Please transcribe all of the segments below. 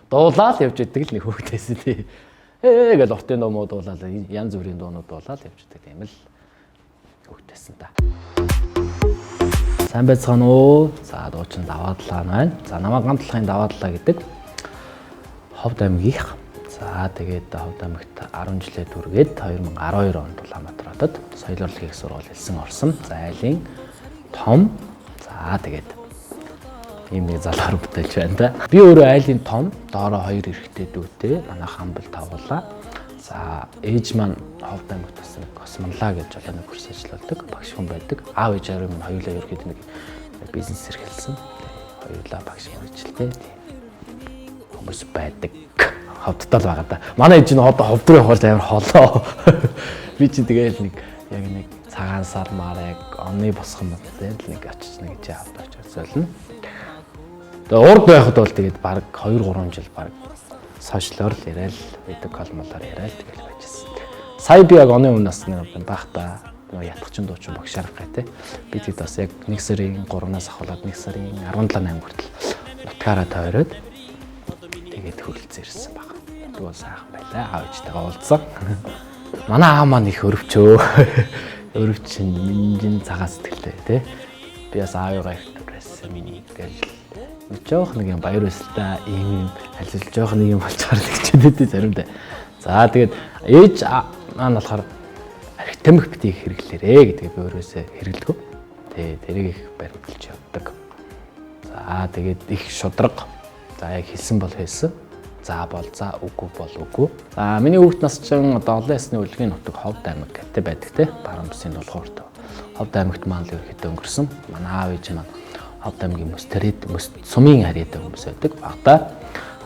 Дуулаад явж идэг л нэг хүүхдээс тий. Гэж уртын дуу муу дуулаад янз бүрийн дуунууд дуулаад явж идэг юм л хүүхдээсэн та. Сайн байцгаана уу? За дуучин даваадлаа байна. За намаа гамтлахын даваадлаа гэдэг Ховд аймгийн. За тэгээд Ховд аймагт 10 жилээ түргээд 2012 онд Улаанбаатар хотод соёл урлагийн их сургууль элсэн орсон. За айлын том. За тэгээд ийм нэг залгаар бүтээлж байна да. Би өөрөө айлын том, доороо 2 эрэгтэй дүүтэй, манай хамбал тавуулаа. За ээж маань Ховд аймагт бас нэг космонлаа гэж болоо нэг курс ажилладаг, багш хүн байдаг. Аав ээжээр минь хоёулаа ерөөхдөө нэг бизнес эрхэлсэн. Хоёулаа багш хүн ажилтээ. Хүмүүс байдаг. Ховдтал байгаа да. Манай ээж нь одоо ховд руу явах амар холоо. Би чи тэгээл нэг яг нэг цагаан сар марыг оны босхон модтэй л нэг очиж нэг чи аваад очиж солино. Тэгээ урд байхад бол тэгээд баг 2-3 жил баг сошиалор л яриад видео колмолоор яриад тэгэл байжсэн. Сая би яг оны өмнөөс нэг багта ятгачин дуучин багшаар гэх те. Би тэгэд бас яг 1 сарын 3-наас ахуулаад 1 сарын 17-8 хүртэл нутгаараа тойроод тэгээд хөрөлцөн ирсэн баг. Тэгвэл сайхан байлаа. Аав ээжтэйгээ уулзсан. Манай аав маань их өрөвчөө. Өрөвчин минжин цагаан сэтгэлтэй те. Би бас аавыгаа их дурсан миний гэл жоох нэг юм баяр өсөлтөө ийм ажиллаж жоох нэг юм болчоор л хичээдээ заримдаа. За тэгээд ээж маань болохоор архитемик битгий хэрэглээрээ гэдгийг би өөрөөсөө хэрэглэдэг. Тэгээ тэрийг их баримталж явдаг. За тэгээд их шудраг. За яг хэлсэн бол хэлсэн. За бол за үгүй бол үгүй. За миний хүүхд нас чинь одоо олон ясны үлгийн нутаг Ховд аймаг гэдэг байдаг те. Баруун бүсийн дулуурт. Ховд аймагт маань л ерөөхдөө өнгөрсөн. Манай аав ээж маань Ховд аймгийн сумын харьяатай хүмүүс байдаг. Багада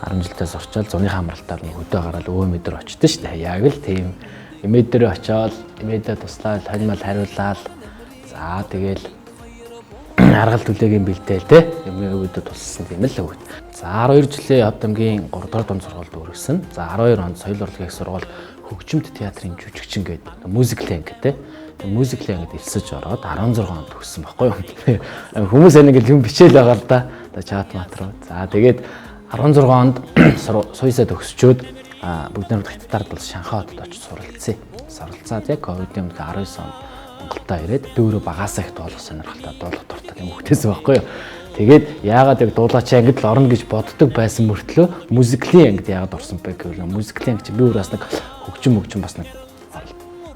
10 жилдээс орчоод зуны хамралтаар нэг өдөө гараад өвөө мэдрэ очсон шүү дээ. Яг л тийм эмээдрээ очоод эмээдээ туслаад хоньмол хариулаад за тэгэл аргал түлээгийн бэлдээл те эмээдээ туссан тийм л үг. За 12 жилийн Ховд аймгийн 3 дугаар дунд сургуульд өргөсөн. За 12 онд соёл урлагийн их сургууль хөгжимд театрын жүжигчин гэдэг мюзикл гэдэг те. Мюзикл ингэж элсэж ороод 16 онд төгссөн байхгүй юу? Хүмүүс ингэ юм бичээл байгаа л да. Одоо чат мат руу. За тэгээд 16 онд суйсаа төгсчөөд бүгд нэг хятадд бол Шанхай хотод очиж суралцсан. Суралцаад яг ковидын өмнө 19 онд Монголдо ирээд дөөрөө багасаа их дуулах сонирхолтой дуулах дуртай юм хөхтэйсэн байхгүй юу? Тэгээд яагаад яг дуулаач ангид л орно гэж боддог байсан мөртлөө мюзиклийн ангид яагаад орсон бэ гэвэл мюзиклийн анги чи би өөрөөс нэг хөгжим бас нэг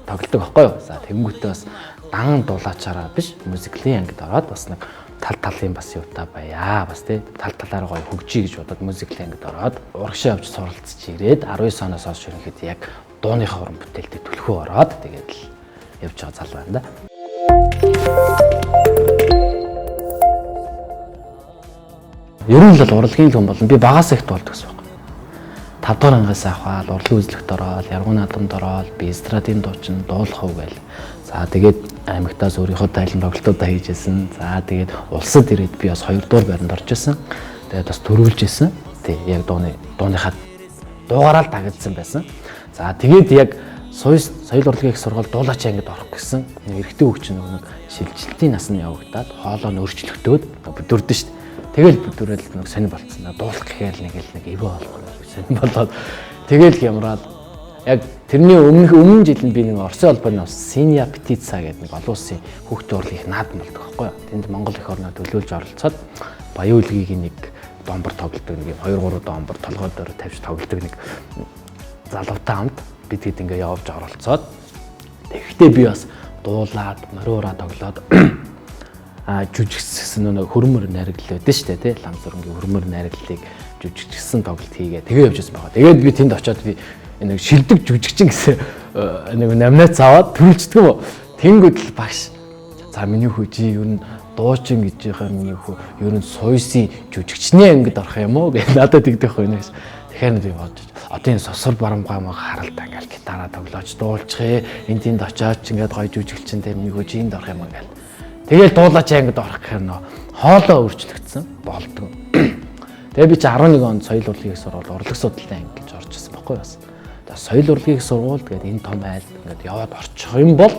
тоглодог байхгүй юу? За тэнгуүтээ бас дан дулаачаараа биш мюзиклийн ангид ороод бас нэг талын бас юутай байя бас тий талаар гоё хөгжиж гэж бодоод мюзиклийн ангид ороод урагшаа явж суралцж ирээд 19 оноос хойш ерөнхийдөө яг дууныхаа уран бүтээлтэй түлхүү ороод тэгээд л явж байгаа зал байна да. Ер нь л урлагийн хүн болно. Би багаас их дуулдаг гэсэн байна. 5 дугаар ангиас аваад урлагийн үзлэгт ороод, яргуу наадамд ороод, би эстрадын дуучин дуулах уу гээл. За тэгээд аймагтаас өөрийнхөө тайлан тоглолтуудаа хийжсэн. За тэгээд улсад ирээд би бас 2 дугаар байранд орж исэн. Тэгээд бас төрүүлжсэн. Тэг яг дууныхаа дуугаараа л дагагдсан байсан. За тэгээд яг соёл урлагийн их сургууль дуулаач ангид орох гэсэн нэг эрэгтэй хөгжин нэг шилжилтийн насны явагдаад хоолоо нь өөрчлөгдөөд бүдүрдөн шүү дээ. Тэгэл бүдүрэл нэг сонир болцсон. Дуулах гэхээр нэг ивэ болгоо сонир болоод тэгэл хямраад яг тэрний өмнө жилд би нэг Оросын холбооны Синя Птица гэдэг нэг олон улсын хүүхдийн урлагийн наадам болдог байхгүй юу. Тэнд Монгол их орноо төлөөлж оролцоод баян үлгийн нэг домбор тоглодог нэг 2-3 домбор толгой дээр тавьж тоглодог нэг залуутай хамт бид хэд ингээ явж оролцоод тэгэхдээ би бас дуулаад мориураа тоглоод жүжигчсэн нэг хөрмөр найрагл байдаг шүү дээ тий ламзурангийн хөрмөр найраглыг жүжигчсэн тоглолт хийгээ тэгээ явж байсан байгаа. Тэгээд би тэнд очиод би нэг шилдэг жүжигчин гэсэн нэг номинац аваад төрүүлчихдэг юм. Тэнгүүд л багш. За миний хүү чи ер нь дуучин гэж байгаа миний хүү ер нь суйсын жүжигчний ангид орох юм уу гэж надад тэгдэх байх юм. Тэгэхээр би бодож одоо энэ сосор барамгаа маа харалтаа ингээл гитараа тоглож дуулчих энэ тэнд очиод ч ингээд гоё жүжиглчэнтэй миний хүү чи энд орох юм ингээл. Тэгэл дуулаач ангид орох гэхээр нөө хоолоо өөрчлөгдсөн болдгоо. Тэгээ би чи 11 онд соёл урлагийн их сургууль урлаг судлалын анги гэж орж ирсэн байхгүй бас. Тэгээ соёл урлагийн их сургууль тэгээд энэ том айлд ингээд яваад орчих юм бол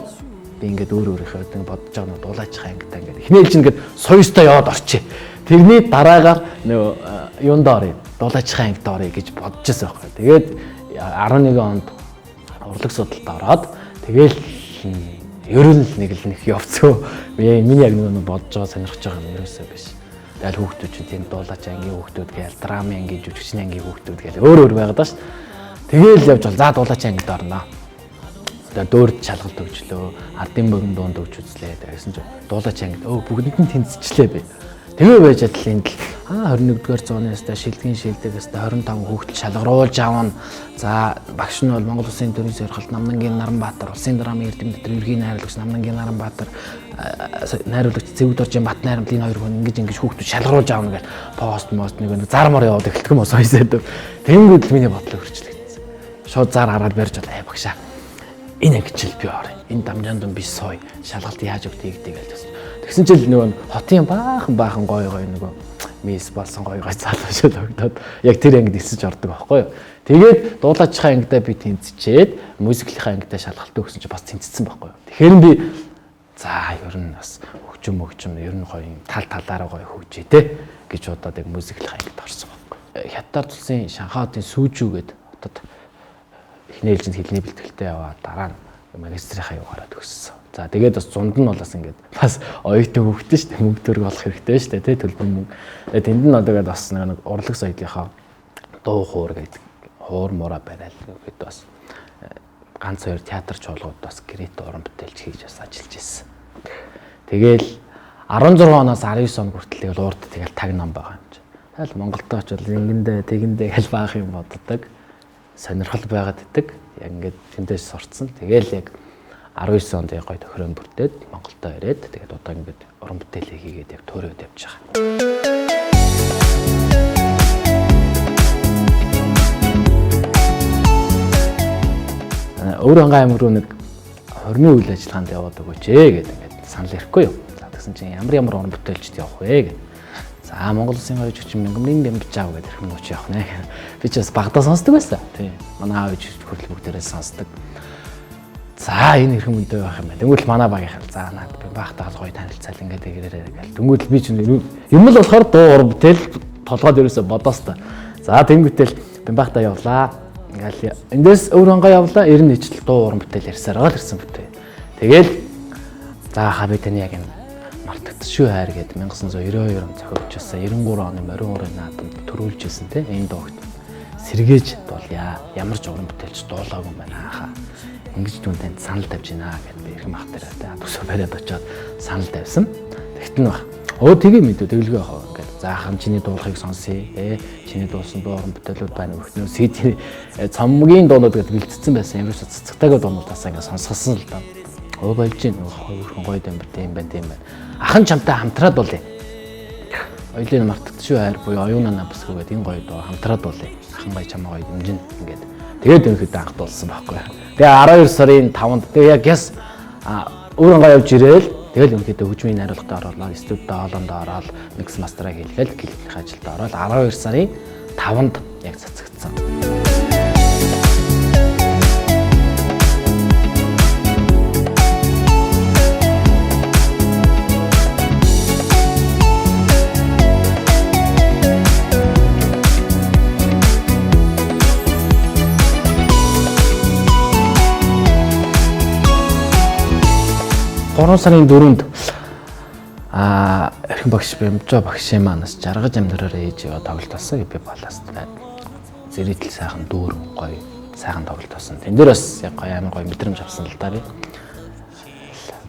би ингээд өөрийнхөө бодож байгаа нь дуулаачих ангидаа ингээд эхнээлж ингээд соёстой яваад орчих. Тэрний дараагаар нөгөө юундаа орё. дуулаачийн ангид орё гэж бодож байсан байхгүй. Тэгээд 11 онд урлаг судалд ороод тэгэл ерөн нэг л нэг явцгүй. Миний яг нэг бодож байгаа сонирхож байгаа юм ерөөсөө биш. Тэгэл хүүхдүүд чинь тийм дуулаачийн ангийн хүүхдүүд гээл драмын ангийн жүжигчний ангийн хүүхдүүд гээл өөр байгаад байна ш. Тэгэл явж бол за дуулаачийн ангид орно. Тэгээд дөрөд шалгалт өгчлөө, ардын богино дунд өгч үзлээ. Тэгсэн чинь дуулаачийн ангид бүгдэнд нь тэнцэжлээ би. Тэгээ байж адил энд л 21-р зууны яста шилдгийн шилдэг яста 25 хүүхдэл шалгаруулж авна. За багш нь бол Монгол Улсын төрийн сойрхолт Намнангийн Наранбаатар, Улсын драмын эрдэм дотор ерхий найруулагч Намнангийн Наранбаатар, найруулагч Цэвүүд Оржийн Батнайрамд энэ хоёр хүн ингэж хүүхдүүд шалгаруулж авна гэж пост нэг зармаар яваад эхэлдэг юм уу сойсэд. Тэнгүүд л миний бодлоо хөрчлөгдсөн. Шууд зар хараад барьж бол багшаа. Энэ ангичл би орё. Энэ дамжаан дунд би сой. Шалгалт яаж өгдгийг гэж. Тэгсэн чинь нөгөө хотын баахан гоё нөгөө мис болсон гоё залуучууд өгдөөд яг тэр ангид ирсэж ордог байхгүй юу. Тэгээд дуулаачийн ангидаа би тэнцчээд мюзиклийн ангидаа шалгалт өгсөн чинь бас тэнцсэн байхгүй юу. Тэгэхээр би за ер нь бас хөгжим ер нь гоё юм талаараа гоё хөгжээ те гэж удаад яг мюзиклийн ангид орсон байхгүй юу. Хятад улсын Шанхайдын Сүүжүү гээд хотод эхний ээлжинд хэлний бэлтгэлтэй яваа дараа нь магистрийнхаа яваараа төгссөн. За тэгээд бас зунд нь бол бас ингээд бас оюутан хөвгтөн шүү дээ. Мөнгө төгрөг олох хэрэгтэй шүү дээ, тий төлбөр мөнгө. Тэгээд тэнд нь одоогээд бас нэг урлаг соёлынхаа дуу хуур гэдэг хуур мураа барайл гэдэг бас ганц хоёр театр чуулгууд бас гэрээт уран бүтээлч хийж бас ажиллаж ирсэн. Тэгээл 16 оноос 19 он хүртэл тэгэл урд тэгэл таг ном байгаа юм чи. Тэгэл Монголд очил ингэндээ тэгэндээ гэл баах юм боддог. Сонирхол байгаад идэг. Яг ингээд тэндээс сурцсан. Тэгээл яг 19 онд яг гоё тохироон бүрдээд Монголдо ирээд тэгээд одоо ингээд уран бүтээлээ хийгээд яг төөрөөд явж байгаа. Өөр ангаа аймаг руу нэг хормын үйл ажиллагаанд яваад өгөөч гэдэг ингээд санал ирэхгүй юу. За тэгсэн чинь ямар уран бүтээлчд явах вэ гэдэг. За Монгол Улсын хоёр жүжигчин Мянган Бямбжаав гэдэг хэрхэн нууч явах нэ. Би ч бас багадаа сонсдог байсан. Тийм. Манай аав ээж хүртэл бүгдээрээ сонсдог. За энэ хэрхэн мөнтэй байх юм байна. Тэнгүүл манай багийнхан за наад би багтаа гоё танилцал ингээд ирээрээ гэл. Тэнгүүл би чинь юм л болохоор дуу уран бүтээл толгойд ерөөсө бодоос та. За тэнгүүтэл би багтаа явлаа. Ингээл эндээс өөр ангаа явлаа. 90 нийтлэл дуу уран бүтээл ярьсаар байгаа л ирсэн бүтээл. Тэгэл за хаа би таны яг энэ мартагдчихгүй хайр гэдэг 1992 он зохиогчсон 93 оны морин уурын наадамд төрүүлжсэн те энэ доогт сэргээж дуулъя. Ямар ч уран бүтээлч дуулаагүй юм байна хаа. Ингэж түн танд санал тавьж гинэ гэдэг би ирэх махтараа те төсөө бариад очиод санал тавьсан. Тэгтэн баг. Тэгээ мэдүү тэглэгээ хаа ингээд заахан чиний дуулахыг сонсъё. Чиний дуулсан дуу уран бүтээлүүд байна. Өрхнөө CD цамгийн дуунууд гэдэг бэлдсэн байсан. Ерөөсө цэцэгтэйгээ дуунуудаас ингээд сонсгосон л даа. Болж гин хөрхөн гоё юм байна тийм байна. Ахан чамтай хамтраад дуулъя. Ойлын мартагдчихгүй хайр буюу оюунаа намсгүй гэдэг энэ гоё дуу хамтраад дуулъя. Ахан гоё чамаа гоё дэмжин ингээд. Тэгээд өнөхөд анх дуулсан байхгүй. Тэгээ 12 сарын 5-нд тэгээ яг яс өөр ангаа явж ирээл тэгэл өнөхөд хөгжмийн найруулгад оруулаад студид хоолонд ороод микс мастераа хийлгээл клипийн ажилд ороод 12 сарын 5-нд яг цацагдсан. Гурван сарын 4-нд эрхэм багш Бямбжаа багшийн манаас жаргаж амьдраараа ээж яваа тоглолт болсон би балаас зэрэгтэл сайхан дүүрэн гоё сайхан тоглолт болсон. Тэн дээр бас яг гоё амар гоё мэдрэмж авсан л даа би.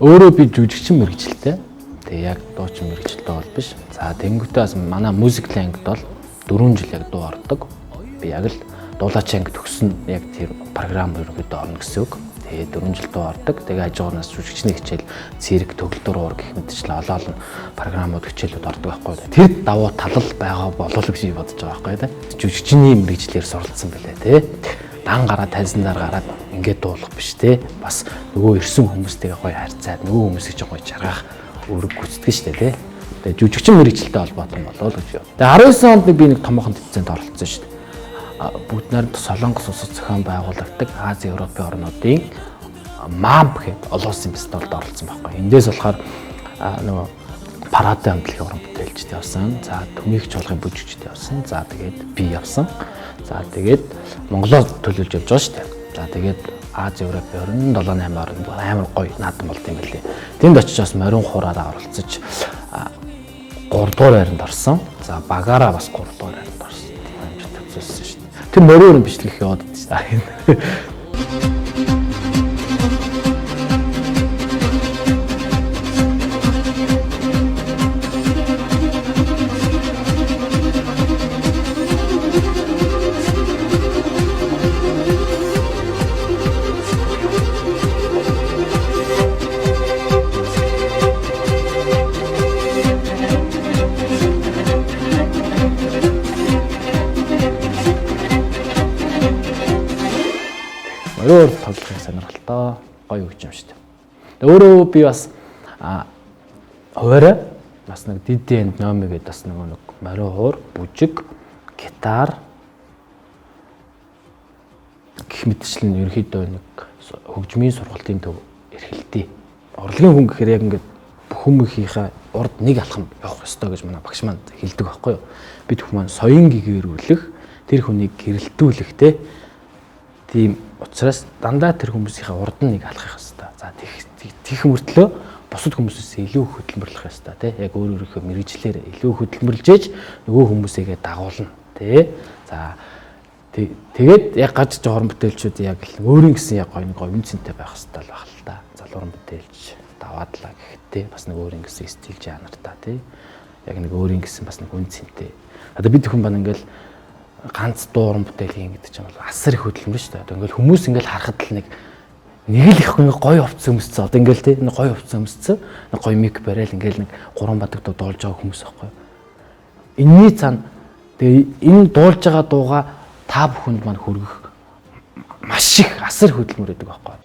Өөрөө би жүжигчин мэргэжилтэй. Тэгээ яг дуучин мэргэжилтэй бол биш. За тэнгуүтээ бас манай мюзиклийн ангид бол 4 жил яг дуу ордог. Би яг л дуулаачийн ангид төгсөн яг тэр програм өргөд орно гэсэн үг. Тэгээ 4 жил дуу ордог. Тэгээ хажуугаас жүжигчний хичээл, цэрэг, төгөлдөр уур гэх мэтчлэн олоолн програмууд хичээлүүд ордог байхгүй. Тэр давуу тал байгаа болов гэж бодож байгаа байхгүй. Жүжигчний мэргэжлэр суралцсан байлаа тий. Дан гараад тайзандаар гараад ингээд дуулах биш тий. Бас нөгөө ирсэн хүмүүстэйгээ гоё харьцаад нөгөө хүмүүсийг ч гоё чаргах үүрэг гүйцэтгэж штэ тий. Тэгээ жүжигчин мэргэжилтэй холбоотой болов гэж. Тэгээ 19 онд би нэг томоохон тэмцээнд оролцсон штэ. Бүгд найрамд Солонгос улсад зохион байгуулагддаг Ази Европын орнуудын MAMP гэдэг олон улсын фестивалд оролцсон байхгүй. Эндээс болохоор нөгөө парадын хамтлагийн уран бүтээлчд явсан. За төмийг чуулгын бүжигчд явсан. За тэгээд би явсан. За тэгээд Монголоор төлөөлж явж байгаа шүү дээ. За тэгээд Аз Европ 27-8 орнд амар гоё наадам болт юм билээ. Тэнд очиж бас морин хураараа оролцож 3 дугаар байранд орсон. За багаараа бас 3 дугаар байранд орсон. Тийм амжилт үзүүлсэн шүү дээ. Тэр морин бичлэг яваад байсан. Өөр тоглохын сонирхолтой гоё өгч юм шүү дээ. Өөрөө би бас хуваараа бас нэг дидэн номи гэдэг бас нэг морин хуур, бүжиг, гитар гэх мэтчлэн ерөнхийдөө нэг хөгжмийн сургалтын төв эрхэлтий. Урлагийн хүн гэхээр яг ингээд бүх хүмүүсийнхээ урд нэг алхам явах ёстой гэж манай багш маань хэлдэг байхгүй юу. Бид хүмүүс соён гэгэрүүлэх, тэр хүнийг гэрэлтүүлэх тийм учраас дандаа тэр хүмүүсийнхээ урд нь нэг алхах хэрэгтэй. За тийх мөртлөө бусад хүмүүсээс илүү хөдөлмөрлөх хэрэгтэй тий. Яг өөрийнхөө мэрэгжлээр илүү хөдөлмөрлжээж нөгөө хүмүүсийгээ дагуулна тий. За тэгээд яг гаж орон бүтээлчүүд яг л өөрийн гэсэн яг гоё үнцэнтэй байх хэрэгтэй л байх л та. Залууран бүтээлч даваадлаа гэхтээ бас нэг өөрийн гэсэн стил жанртаа тий. Яг нэг өөрийн гэсэн бас нэг үнцэнтэй. Одоо бид хүн байна ингээл ганц дууран бүтээлийн гэдэг чинь бол асар их хөдөлмөр шүү дээ. Одоо ингээл хүмүүс ингээл харахад л нэг л их гоё хувцас өмсцөө. Одоо ингээл тий нэг гоё хувцас өмсцөө. Нэг гоё мик барайл ингээл нэг 3 бадаг дуу дуулж байгаа хүмүүс байхгүй. Энийний цаана тэгээ энэ дуулж байгаа дууга та бүхэнд маань хүргэх маш их асар хөдөлмөр гэдэг байхгүй.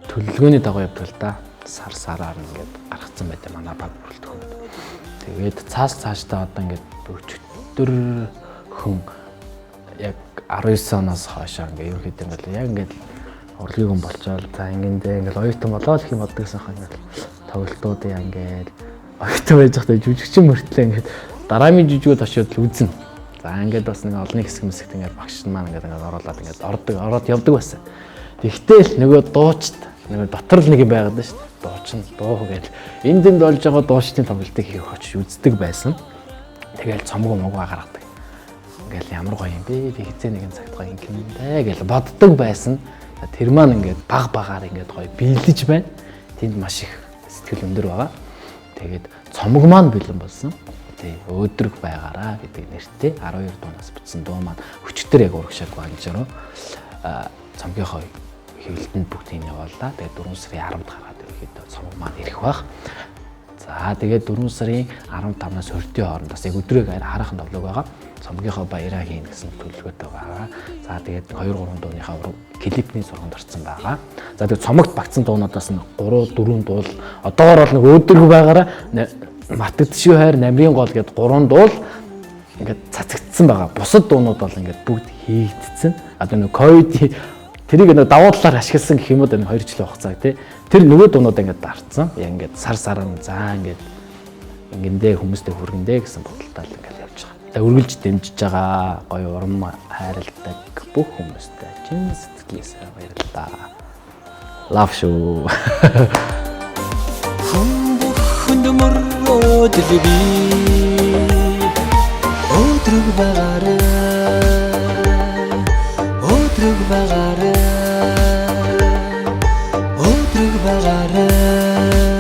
Төлөвлөгөөний дагуу явдаг л да. Сараар ингээд гаргацсан байдаг манай баг бүрэлдэхүүн. Тэгээд цаашдаа одоо ингээд өчтөр хүн яг 19 оноос хойш ингээд ерөнхийдөө ингээд яг ингээд урлагийн хүн болчоод за ингээд оюутан болоод их юм боддог гэсэн хаа ингээд тоглолтуудын ингээд оюутан байж байхдаа жүжигчин мөртлөө ингээд дараамын жүжигүүд очиод л үзнэ. За ингээд бас нэг олонний хэсэг мэсэгт ингээд багш маань ингээд оруулаад ингээд ороод явдаг байсан. Тэгтэл нөгөө дуучид нөгөө дотор л нэг юм байгаад шүү дээ. Дуучин дуу гэж энэ дэнд болж байгаа дуучдын тоглолтыг хийх очиж үздэг байсан. Тэгэл цомгоо могоо гаргадаг. Ингээл ямар гоё юм бэ? Би хизээ нэгэн цагт гоё юм бэ гэж боддог байсан. Тэр маань ингээд багаар ингээд гоё биелэж байна. Тэнд маш их сэтгэл өндөр байгаа. Тэгээд цомог маань бэлэн болсон. Тий, өөдрөг байгаараа гэдэг нэртэй 12 дуунаас бүтсэн дуу маань өчтөр яг урагшааг банжроо цомгийнхоо хэвлэлтэнд бүгдийг явууллаа. Тэгээд 4 сарын 10-нд гаргаад ирэхэд цомог маань ирэх баг. За тэгээд 4 сарын 15-наас 20-ийн хооронд бас яг өдрөг хараахан тоглог байгаа. Цомгийнхоо баяраа хийн гэсэн төлөвлөгөөтэй байгаа. За тэгээд 2-3 дууныхаа клипний сургамд орсон байгаа. За тэгээд цомогт багцсан дуунуудаас нь 3-4 дуул одоогоор бол нэг өөдрөг байгаараа Матгдшгүй хайр намрын гол гэд 3 дуул ингээд цацагдсан байгаа. Бусад дуунууд бол ингээд бүгд хийгдсэн. Одоо нэг ковид тэрийг нэг давуу талаар ашигласан гэх юм уу нэг 2 жилийн хугацаа тий. Тэр нөгөө дуунууд ингээд дарцсан. Яг ингээд сараар заа ингээд ингэндээ хүмүүстэй хүргэндээ гэсэн бодолтой л ингээд явж байгаа. Үргэлж дэмжиж байгаа гоё урам хайрладаг бүх хүмүүстэй чин сэтгэлээсээ баярлалаа. Love шүү. Өдрөг багаараа